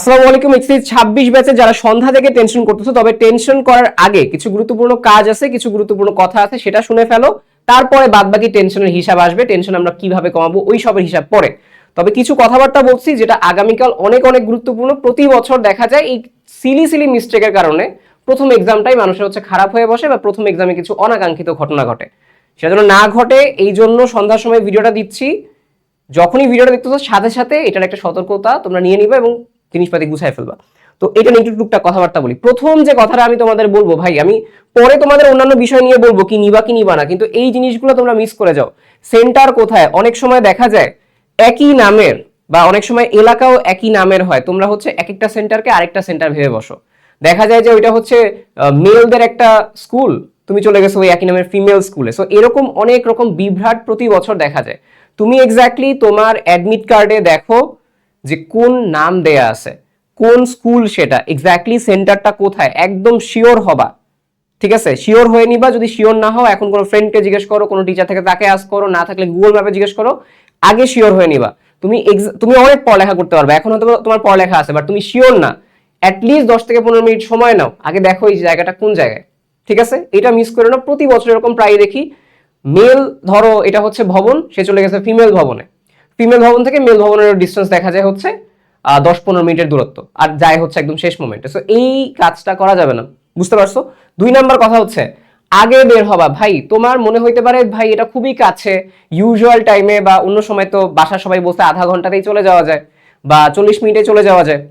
আসসালামু আলাইকুম। এক্সিস 26 ব্যাচে যারা সন্ধ্যা থেকে টেনশন করতেছো, তবে টেনশন করার আগে কিছু গুরুত্বপূর্ণ কাজ আছে, কিছু গুরুত্বপূর্ণ কথা আছে, সেটা শুনে ফেলো। তারপরে বাদবাকি টেনশনের হিসাব আসবে, টেনশন আমরা কিভাবে কমাবো ওই সবের হিসাব পরে। তবে কিছু কথাবার্তা বলছি যেটা আগামীকাল অনেক অনেক গুরুত্বপূর্ণ। প্রতি বছর দেখা যায় এই সিলি সিলি মিস্টেকের কারণে প্রথম এক্সামটাই মানুষের হচ্ছে খারাপ হয়ে বসে, বা প্রথম এক্সামে কিছু অনাকাঙ্ক্ষিত ঘটনা ঘটে। সেটা যেন না ঘটে এই জন্য সন্ধ্যার সময় ভিডিওটা দিচ্ছি। যখনই ভিডিওটা দেখতেছো সাথে সাথে এটার একটা সতর্কতা তোমরা নিয়ে নিবে এবং জিনিসপাতি গুছাই ফেলবা। তো এটা নিয়ে একটু টুকটাক কথাবার্তা বলি। প্রথম যে কথাটা আমি তোমাদের বলবো ভাই, আমি পরে তোমাদের অন্যান্য বিষয় নিয়ে বলবো কি নিবা না, কিন্তু এই জিনিসগুলো তোমরা মিস করে যাও। সেন্টার কোথায়? অনেক সময় দেখা যায় একই নামের বা অনেক সময় এলাকাও একই নামের হয়, তোমরা হচ্ছে এক একটা সেন্টারকে আরেকটা সেন্টার ভেবে বসো। দেখা যায় যে ওইটা হচ্ছে মেলদের একটা স্কুল, তুমি চলে গেছো ওই একই নামের ফিমেল স্কুলে। সো এরকম অনেক রকম বিভ্রাট প্রতি বছর দেখা যায়। তুমি এক্স্যাক্টলি তোমার অ্যাডমিট কার্ডে দেখো যে কোন নাম দেয়া আছে, কোন স্কুল, সেটা এক্স্যাক্টলি সেন্টারটা কোথায়, একদম শিওর হবা। ঠিক আছে, শিওর হয়ে নিবা। যদি শিওর না হও, এখন কোনো ফ্রেন্ডকে জিজ্ঞেস করো, কোনো টিচার থেকে তাকে আস্ক করো, না থাকলে গুগল ম্যাপে জিজ্ঞেস করো। আগে শিওর হয়ে নিবা। তুমি অনেক পড়ালেখা করতে পারবে, এখন হয়তো তোমার পড়ালেখা আছে, বাট তুমি শিওর না। অ্যাটলিস্ট 10 থেকে 15 মিনিট সময় নাও, আগে দেখো এই জায়গাটা কোন জায়গায়। ঠিক আছে, এটা মিস করে না। প্রতি বছর এরকম প্রায় দেখি। মেল ধরো এটা হচ্ছে ভবন, সে চলে গেছে ফিমেল ভবনে। ফিমেল ভবন থেকে মেল ভবনের ডিস্টেন্স দেখা যায় হচ্ছে 10-15 মিনিটের দূরত্ব, আর যায় হচ্ছে একদম শেষ মোমেন্টে। সো এই কাজটা করা যাবে না, বুঝতে পারছো? 2 নাম্বার কথা হচ্ছে আগে বের হবা। ভাই তোমার মনে হইতে পারে ভাই এটা খুবই কাছে, ইউজুয়াল টাইমে বা অন্য সময় তো বাসা সবাই বলতে আধা ঘন্টাতেই চলে যাওয়া যায় বা 40 মিনিটে চলে যাওয়া যায়।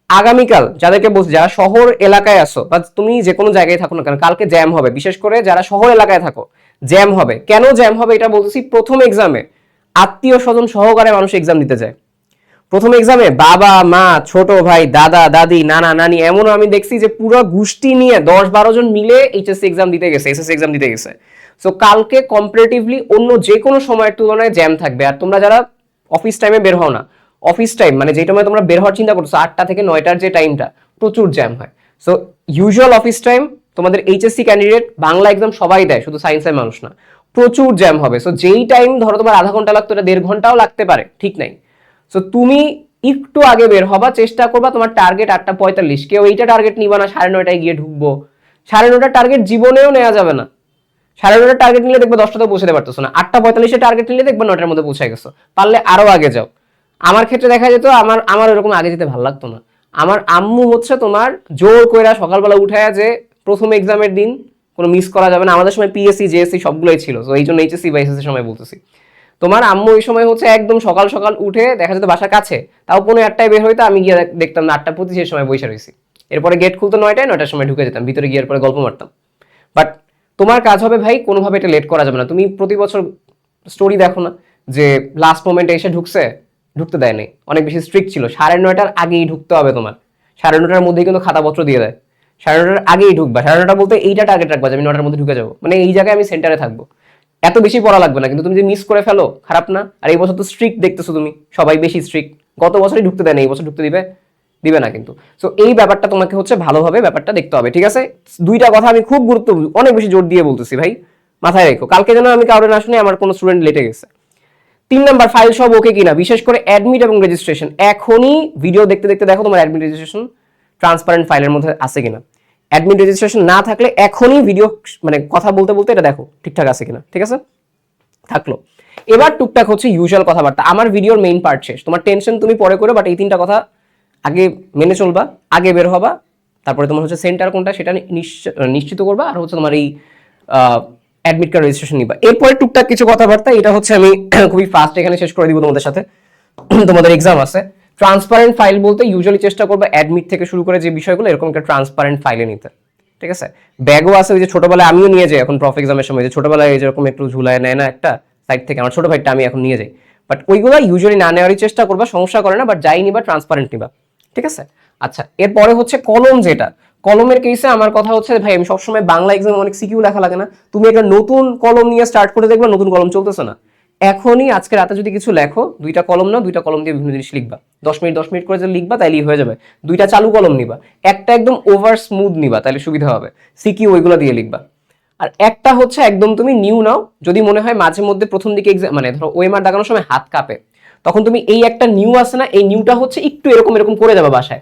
আগামীকাল যাদেরকে বলছি, যারা শহর এলাকায় আসো বা তুমি যে কোনো জায়গায় থাকো না কেন, কালকে জ্যাম হবে। বিশেষ করে যারা শহর এলাকায় থাকো, জ্যাম হবে। কেন জ্যাম হবে এটা বলতেছি। প্রথম এক্সামে আত্মীয় স্বজন সহকারে মানুষ এক্সাম দিতে যায়। প্রথম এক্সামে বাবা মা, ছোট ভাই, দাদা দাদি, নানা নানি, এমনও আমি দেখছি যে পুরো গোষ্ঠী নিয়ে 10-12 জন মিলে এইচএসসি এক্সাম দিতে গেছে, এসএসসি এক্সাম দিতে গেছে। সো কালকে কম্পারেটিভলি অন্য যে কোনো সময়ের তুলনায় জ্যাম থাকবে। আর তোমরা যারা অফিস টাইমে বের হও না, অফিস টাইম মানে যে টাইমে তোমরা বের হওয়ার চিন্তা করছো 8টা থেকে 9টার যে টাইমটা, প্রচুর জ্যাম হয়। সো ইউজুয়াল অফিস টাইম তোমাদের এইচএসসি ক্যান্ডিডেট বাংলা এক্সাম সবাই দেয়, শুধু সায়েন্সের মানুষ না, প্রচুর জ্যাম হবে। সো যেই টাইম ধরো তোমার আধা ঘন্টা লাগতো, এটা 1.5 ঘন্টাও লাগতে পারে, ঠিক নাই। সো তুমি একটু আগে বের হবা, চেষ্টা করবা। তোমার টার্গেট 8:45, কেউ এইটা টার্গেট নিবা না 9:30টায় গিয়ে ঢুকবো। 9:30টার টার্গেট জীবনেও নেওয়া যাবে না। 9:30টার টার্গেট নিলে দেখবে 10টাতে পৌঁছাতে পারতেছো না। 8:45-এর টার্গেট নিলে দেখবে 9টার মধ্যে পৌঁছে গেছো। পারলে আরো আগে যাও। আমার ক্ষেত্রে দেখা যেত আমার এরকম আগে যেতে ভালো লাগতো না। আমার আম্মু হচ্ছে তোমার জোর কইরা সকালবেলা উঠায়া যে প্রথম এক্সামের দিন কোনো মিস করা যাবে না। আমাদের সময় পিএসসি জেএসসি সবগুলোই ছিল, তো এই জন্য এইচএসসি বা এসএসসি সময় বলতেছি। তোমার আম্মু ওই সময় হচ্ছে একদম সকাল সকাল উঠে, দেখা যেত বাসার কাছে, তাও 9:45-টায় বের হইতো, আমি গিয়ে দেখতাম না 8:25-এর সময় বসে রয়েছি। এরপরে গেট খুলতো 9টায়, 9টার সময় ঢুকে যেতাম ভিতরে, গিয়ে এরপরে গল্প মারতাম। বাট তোমার কাজ হবে ভাই, কোনোভাবে এটা লেট করা যাবে না। তুমি প্রতি বছর স্টোরি দেখো না যে লাস্ট মোমেন্টে এসে ঢুকতে দেয় নাই, অনেক বেশি স্ট্রিক্ট ছিল। 9:30টার আগেই ঢুকতে হবে তোমার। 9:30টার মধ্যেই কিন্তু খাতাপত্র দিয়ে দেয়। 9:30টার আগেই ঢুকবা। 9:30টা বলতে এইটা টার্গেট রাখবা যে আমি 9টার মধ্যে ঢুকে যাবো, মানে এই জায়গায় আমি সেন্টারে থাকবো। এত বেশি পড়া লাগবে না, কিন্তু তুমি যে মিস করে ফেলো খারাপ না? আর এই বছর তো স্ট্রিক্ট দেখতেছো তুমি, সবাই বেশি স্ট্রিক্ট। গত বছরই ঢুকতে দেয় না, এই বছর ঢুকতে দিবে না কিন্তু। সো এই ব্যাপারটা তোমাকে হচ্ছে ভালোভাবে ব্যাপারটা দেখতে হবে, ঠিক আছে? 2টা কথা আমি খুব অনেক বেশি জোর দিয়ে বলতেছি ভাই, মাথায় রেখো। কালকে যেন আমি কারোর না শুনে আমার কোনো স্টুডেন্ট লেটে গেছে। 3 নাম্বার, ফাইল সব ওকে কিনা, বিশেষ করে অ্যাডমিট এবং রেজিস্ট্রেশন। এখনই ভিডিও দেখতে দেখতে দেখো তোমার অ্যাডমিট রেজিস্ট্রেশন ট্রান্সপারেন্ট ফাইলের মধ্যে আছে কিনা। অ্যাডমিট রেজিস্ট্রেশন না থাকলে এখনই ভিডিও মানে কথা বলতে বলতে এটা দেখো ঠিকঠাক আছে কিনা, ঠিক আছে? থাকলো। এবার টুকটাক হচ্ছে ইউজুয়াল কথাবার্তা। আমার ভিডিওর মেইন পার্ট শেষ, তোমার টেনশন তুমি পরে করো, বাট এই 3টা কথা আগে মেনে চলবা। আগে বের হবা, তারপরে তোমার হচ্ছে সেন্টার কোনটা সেটা নিশ্চিত করবা, আর হচ্ছে তোমার এই অ্যাডমিট কার্ড রেজিস্ট্রেশন নিবা। এরপরে টুকটাক কিছু কথাবার্তা, এটা হচ্ছে আমি খুবই ফাস্ট এখানে শেষ করে দিব তোমাদের সাথে। তোমাদের এক্সাম আছে। ট্রান্সপারেন্ট ফাইল বলতে ইউজুয়ালি চেষ্টা করবা অ্যাডমিট থেকে শুরু করে যে বিষয়গুলো, এরকম একটা ট্রান্সপারেন্ট ফাইলে নিতে, ঠিক আছে? ব্যাগও আছে, ওই যে ছোটবেলায় আমিও নিয়ে যাই এখন প্রফ এক্সামের সময়, যে ছোটবেলায় যেরকম একটু ঝুলায় নেয় না একটা সাইড থেকে, আমার ছোট ভাইটা আমি এখন নিয়ে যাই। বাট ওইগুলো ইউজুয়ালি না নেওয়ারই চেষ্টা করবা, সমস্যা করে না। বাট যাই নিবা ট্রান্সপারেন্ট নিবা, ঠিক আছে? আচ্ছা, এরপরে হচ্ছে কলম। যেটা কলমের কেসে আমার কথা হচ্ছে ভাই, আমি সবসময় বাংলা এক্সামে অনেক সিকিউ লেখা লাগে না, তুমি একটা নতুন কলম নিয়ে স্টার্ট করে দেখবা নতুন কলম চলতেছে না। এখনই আজকে রাতে যদি কিছু লেখো, 2টা কলম নাও, 2টা কলম দিয়ে বিভিন্ন জিনিস লিখবা। 10 মিনিট করে যে লিখবা তাইলেই হয়ে যাবে। 2টা চালু কলম নিবা, একটা একদম ওভার স্মুথ নিবা, তাহলে সুবিধা হবে। সিকিউ ওইগুলো দিয়ে লিখবা। আর একটা হচ্ছে একদম তুমি নিউ নাও, যদি মনে হয় মাঝে মধ্যে প্রথম দিকে এক্সাম মানে ধরো ওএমআর দাগানোর সময় হাত কাঁপে, তখন তুমি এই একটা নিউ আছে না, এই নিউটা হচ্ছে একটু এরকম এরকম করে যাবে বাসায়,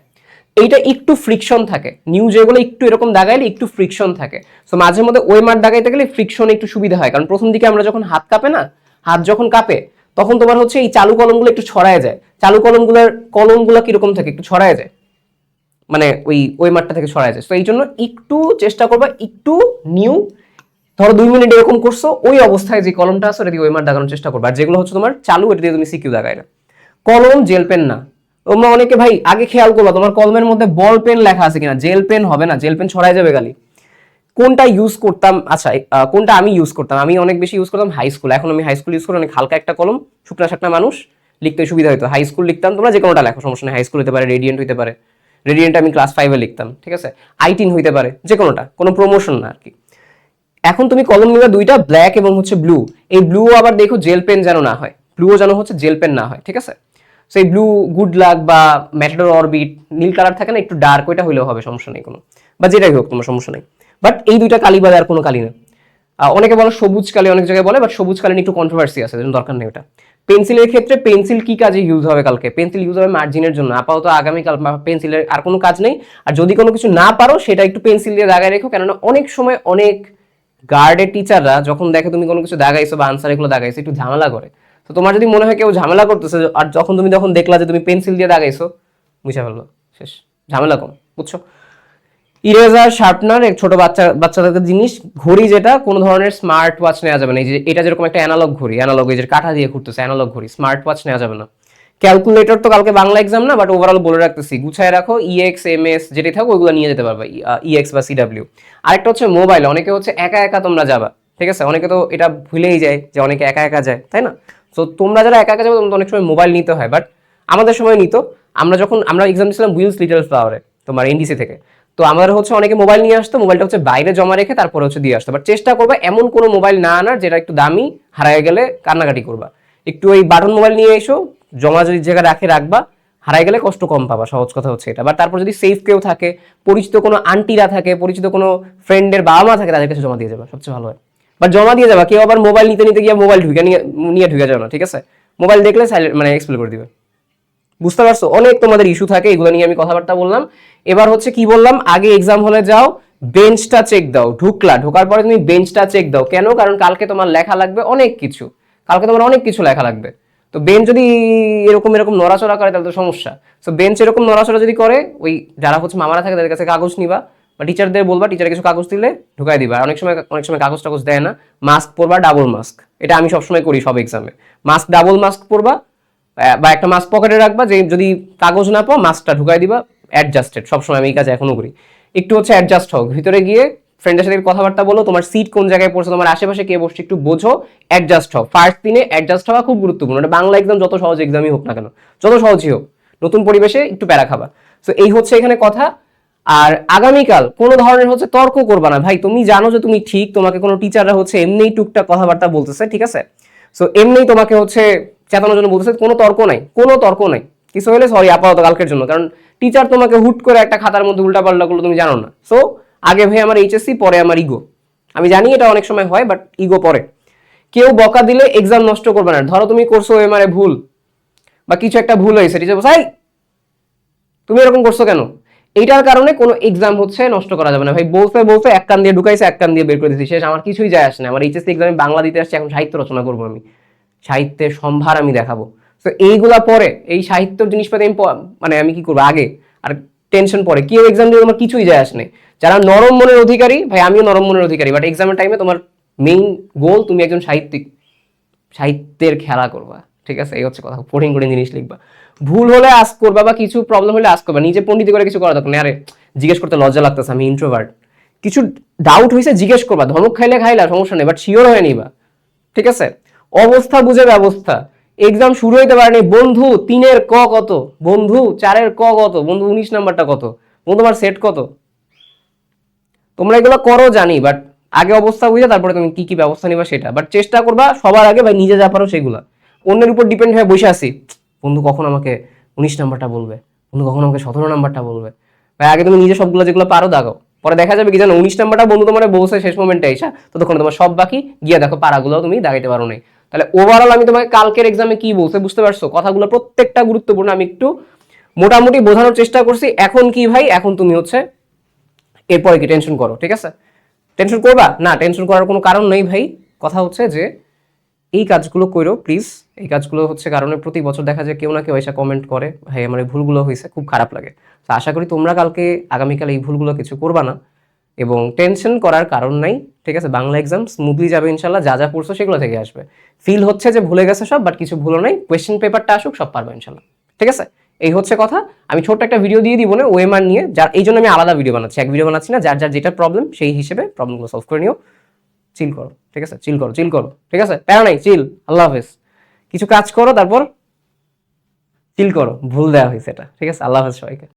এইটা একটু ফ্রিকশন থাকে, নিউ যেগুলো একটু এরকম দাগাইলে একটু ফ্রিকশন থাকে। তো মাঝে মধ্যে ওই মার দাগাইতে গেলে ফ্রিকশন একটু সুবিধা হয়, কারণ প্রথম দিকে আমরা যখন হাত কাঁপে না, হাত যখন কাঁপে তখন তোমার হচ্ছে এই চালু কলমগুলো একটু ছড়ায় যায়, চালু কলমগুলো কিরকম থাকে, একটু ছড়ায় যায়, মানে ওই মাঠটা থেকে ছড়ায় যায়। তো এই জন্য একটু চেষ্টা করবা, একটু নিউ, ধরো 2 মিনিট এরকম করছো, ওই অবস্থায় যে কলমটা আছে ওটা দিয়ে ওই মাঠ দাগানোর চেষ্টা করবা। আর যেগুলো হচ্ছে তোমার চালু, এটা দিয়ে তুমি সিকিউ দাগাই না। কলম জেল পেন না। তোমরা অনেকে ভাই আগে খেয়াল করবা তোমার কলমের মধ্যে বল পেন লেখা আছে কিনা, জেল পেন হবে না, জেল পেন ছড়াই যাবে গালি। কোনটা ইউজ করতাম, আচ্ছা কোনটা আমি ইউজ করতাম, আমি অনেক বেশি ইউজ করতাম হাই স্কুল। এখন আমি হাই স্কুল ইউজ করি, অনেক হালকা একটা কলম, শুকনা শাকনা মানুষ, লিখতে সুবিধা হতো। হাই স্কুল লিখতাম, তোমরা যে কোনোটা লেখো সমস্যা নেই, হাই স্কুল হতে পারে, রেডিয়েন্ট হতে পারে, রেডিয়েন্ট আমি ক্লাস 5-এ লিখতাম, ঠিক আছে, আইটিন হইতে পারে, যে কোনোটা, কোনো প্রমোশন না আর কি। এখন তুমি কলম নিবে দুইটা, ব্ল্যাক এবং হচ্ছে ব্লু। এই ব্লু আবার দেখো জেল পেন যেন না হয়, ব্লুও যেন হচ্ছে জেল পেন না হয়, ঠিক আছে। সেই ব্লু গুড লাক বা ম্যাটাডোর অরবিট, নীল কালার থাকে না একটু ডার্ক, ওইটা হইলেও হবে, সমস্যা নেই কোনো, বা যেটাই হোক তোমার সমস্যা নেই। বাট এই দুইটা কালি বাদে আর কোনো কালি না। অনেকে বলে সবুজ কালি, অনেক জায়গায় বলে, বাট সবুজ কালি নিয়ে একটু কন্ট্রোভার্সি আছে, দরকার নেই ওটা। পেন্সিলের ক্ষেত্রে পেন্সিল কি কাজে ইউজ হবে কালকে, পেন্সিল ইউজ হবে মার্জিনের জন্য, আপাতত আগামীকাল পেন্সিলের আর কোনো কাজ নেই। আর যদি কোনো কিছু না পারো সেটা একটু পেন্সিল দিয়ে দাগায় রেখো, কেননা অনেক সময় অনেক গার্ডের টিচাররা যখন দেখে তুমি কোনো কিছু দাগাইছো বা আনসার এগুলো দাগাইছো, একটু ঝামেলা করে। তো তোমার যদি মনে হয় কেউ ঝামেলা করতেছে, আর যখন তুমি দেখলা যে তুমি পেন্সিল দিয়ে দাগাইছো, বুঝে ফেললো, শেষ, ঝামেলা কম, বুঝছো। ইরেজার, শার্পনার, এক ছোট বাচ্চাদের জিনিস, ঘড়ি, যেটা কোনো ধরনের স্মার্ট ওয়াচ নেওয়া যাবে না। এই যে এটা যেরকম একটা অ্যানালগ ঘড়ি, অ্যানালগ এই যে কাঁটা দিয়ে ঘুরতেছে অ্যানালগ ঘড়ি, স্মার্ট ওয়াচ নেওয়া যাবে না। ক্যালকুলেটর তো কালকে বাংলা এক্সাম না, বাট ওভারঅল বলে রাখতেছি, গুছায় রাখো, ইএক্স এমএস যেটাই থাকো ওইগুলো নিয়ে যেতে পারবে, ইএক্স বা সিডাব্লিউ। আরেকটা হচ্ছে মোবাইল, অনেকে হচ্ছে একা একা তোমরা যাবা, ঠিক আছে, অনেকে তো এটা ভুলেই যায় যে অনেকে একা একা যায়, তাই না। তো তোমরা যারা একা একা যাবে তোমরা অনেক সময় মোবাইল নিতে হয়, বাট আমাদের সময় নিত। আমরা এক্সাম দিয়েছিলাম উইলস লিটল ফ্লাওয়ারে, তোমার এনডিসি থেকে। তো আমাদের হচ্ছে অনেকে মোবাইল নিয়ে আসতো, মোবাইলটা হচ্ছে বাইরে জমা রেখে তারপরে হচ্ছে দিয়ে আসতো। বাট চেষ্টা করবা এমন কোনো মোবাইল না আনার যেটা একটু দামি, হারায় গেলে কান্নাকাটি করবা। একটু ওই বাটন মোবাইল নিয়ে এসো, জমা যদি জায়গায় রাখবা, হারাই গেলে কষ্ট কম পাবা, সহজ কথা হচ্ছে এটা। বাট তারপর যদি সেফ কেউ থাকে, পরিচিত কোনো আন্টিরা থাকে, পরিচিত কোনো ফ্রেন্ডের বাবা মা থাকে, তাদের কাছে জমা দিয়ে যাবা, সবচেয়ে ভালো হয়। বাট জমা দিয়ে যাবা, কেউ আবার মোবাইল নিতে নিতে গিয়ে মোবাইল নিয়ে ঢুকে যাবে না, ঠিক আছে। মোবাইল দেখলে সাইলেন্ট মানে এক্সপ্লেন করে দিবে, বুঝতে পারছো। অনেক তোমাদের ইস্যু থাকে, এগুলো নিয়ে আমি কথাবার্তা বললাম। এবার হচ্ছে কি বললাম, আগে এক্সাম হলে যাও, বেঞ্চটা চেক দাও, ঢোকার পরে তুমি বেঞ্চটা চেক দাও। কেন? কারণ কালকে তোমার লেখা লাগবে অনেক কিছু, কালকে তোমার অনেক কিছু লেখা লাগবে। তো বেঞ্চ যদি এরকম নড়াচড়া করে তাহলে তো সমস্যা। তো বেঞ্চ এরকম নড়াচড়া যদি করে, ওই যারা হচ্ছে মামারা থাকে তাদের কাছে কাগজ নিবা, বা টিচারদের বলবা, টিচার কিছু কাগজ দিলে ঢুকাই দিবা। অনেক সময় কাগজ টাগজ দেয় না। মাস্ক পরবা, ডাবল মাস্ক, এটা আমি সবসময় করি সব এক্সামে। মাস্ক ডাবল মাস্ক পরবা, বা একটা মাস্ক পকেটে রাখবা, যে যদি কাগজ না পাও মাস্কটা ঢুকাই দিবা। অ্যাডজাস্টেড, সবসময় আমি এই কাজ এখনো করি। একটু হচ্ছে অ্যাডজাস্ট হোক, ভিতরে গিয়ে ফ্রেন্ডের সাথে কথাবার্তা বলো, তোমার সিট কোন জায়গায় পড়ছে, তোমার আশেপাশে কে বসছে একটু বোঝো, অ্যাডজাস্ট হও। ফার্স্ট দিনে অ্যাডজাস্ট হওয়া খুব গুরুত্বপূর্ণ। এটা বাংলা এক্সাম যত সহজ এক্সামই হোক না কেন, যত সহজই হোক, নতুন পরিবেশে একটু প্যারা খাবা। তো এই হচ্ছে এখানে কথা। আর আগামীকাল কোনো ধরনের হচ্ছে তর্ক করবা না ভাই, তুমি জানো যে তুমি ঠিক, তোমাকে কোনো টিচাররা হচ্ছে এমনিই টুকটাক কথাবার্তা বলতেছে, ঠিক আছে। সো এমনিই তোমাকে হচ্ছে চেতানোর জন্য বলতেছে, কোনো তর্ক নাই, কোনো তর্ক নাই। কিছু হলে সরি আপাতত কালকের জন্য, কারণ টিচার তোমাকে হুট করে একটা খাতার মধ্যে উল্টাপাল্টা করলো, তুমি জানো না। সো আগে ভাই আমার এইচএসসি, পরে আমার ইগো। আমি জানি এটা অনেক সময় হয়, বাট ইগো পরে। কেউ বকা দিলে এক্সাম নষ্ট করবে না। ধরো তুমি করছো এমআরএ ভুল, বা কিছু একটা ভুল হয়েছে, টিচার বলছে তুমি এরকম করছো কেন, এইটার কারণে কোনো এক্সাম হচ্ছে নষ্ট করা যাবে না ভাই। বলতে এক কান দিয়ে ঢুকাইছে, এক কান দিয়ে বের করে দিচ্ছি, শেষ, আমার কিছুই যায় আসে না। আমার এইচএসসি এক্সামে বাংলা দিতে আসছে, এখন সাহিত্য রচনা করবো আমি, সাহিত্যের সম্ভার আমি দেখাবো। তো এইগুলা পরে, এই সাহিত্যের জিনিসপাতি আমি আমি কি করবো আগে, আর টেনশন পরে। কেউ এক্সাম দিয়ে তোমার কিছুই যায় আসে না। যারা নরম মনের অধিকারী, ভাই আমিও নরম মনের অধিকারী, বাট এক্সামের টাইমে তোমার মেইন গোল তুমি একজন সাহিত্যিক, সাহিত্যের খেলা করবা, ঠিক আছে। এই হচ্ছে কথা, কঠিন কঠিন জিনিস লিখবা। ভুল হলে আস্ক করবা, বা কিছু প্রবলেম হলে আস্ক করবা। নিজে পণ্ডিতি করে কিছু করা দরকার নেই। আরে জিজ্ঞেস করতে লজ্জা লাগতেছে, আমি ইন্ট্রোভার্ট, কিছু ডাউট হয়েছে জিজ্ঞেস করবা, ধমক খাইলা সমস্যা নেই, বাট শিওর হয়ে নিবা, ঠিক আছে। অবস্থা বুঝে ব্যবস্থা। এক্সাম শুরু হইতে পারেনি, বন্ধু 3-এর ক কত, বন্ধু 4-এর ক কত, বন্ধু 19 নাম্বারটা কত, বন্ধু তোমার সেট কত। তোমরা এগুলো করো জানি, বাট আগে অবস্থা বুঝে তারপরে তুমি কি কি ব্যবস্থা নিবা সেটা। বাট চেষ্টা করবা সবার আগে ভাই নিজে যা পারো সেগুলা। অন্যের উপর ডিপেন্ড হয়ে বসে আছি, বন্ধু কখন আমাকে 19 নাম্বারটা বলবে, বন্ধু কখন আমাকে 17 নাম্বারটা বলবে। ভাই আগে তুমি নিজে সবগুলো যেগুলো পারো দাগাও, পরে দেখা যাবে কি জানো, 19 নাম্বারটা বন্ধু তোমার বলছে শেষ মোমেন্টে এসা, ততক্ষণ তোমার সব বাকি, গিয়ে দেখো পারাগুলো তুমি দাগাইতে পারো নাই। তাহলে ওভারঅল আমি তোমাকে কালকের এক্সামে কি বলতে বুঝতে পারছো, কথাগুলো প্রত্যেকটা গুরুত্বপূর্ণ, আমি একটু মোটামুটি বোঝানোর চেষ্টা করছি। এখন কি ভাই, এখন তুমি হচ্ছে এরপরে কি টেনশন করো, ঠিক আছে? টেনশন করবা না, টেনশন করার কোনো কারণ নেই ভাই। কথা হচ্ছে যে এই কাজগুলো করো প্লিজ। এই কাজগুলো হচ্ছে কারণে প্রতি বছর দেখা যায় কেউ না কেউ এসে কমেন্ট করে ভাই আমার এই ভুলগুলো হয়েছে, খুব খারাপ লাগে। তো আশা করি তোমরা কালকে আগামীকাল এই ভুলগুলো কিছু করবা না, এবং টেনশন করার কারণ নাই, ঠিক আছে? বাংলা এক্সাম স্মুথলি যাবে ইনশাল্লাহ, যা যা পড়ছো সেগুলো থেকে আসবে। ফিল হচ্ছে যে ভুলে গেছে সব, বাট কিছু ভুলো নাই, কোয়েশ্চেন পেপারটা আসুক, সব পারবে ইনশাল্লাহ, ঠিক আছে? এই হচ্ছে কথা। আমি ছোট্ট একটা ভিডিও দিয়ে দিব না ওএমআর নিয়ে, যার এই জন্য আমি আলাদা ভিডিও বানাচ্ছি, এক ভিডিও বানাচ্ছি না, যার যার যেটা প্রবলেম সেই হিসেবে প্রবলেমগুলো সলভ করে নিও। চিল করো, ঠিক আছে? চিল করো, চিল করো, ঠিক আছে? প্যারা নাই, চিল। আল্লাহ হাফেজ। কিছু কাজ করো, তারপর চিল করো, ভুল দেওয়া হয়েছে এটা, ঠিক আছে? আল্লাহ হাফেজ সবাইকে।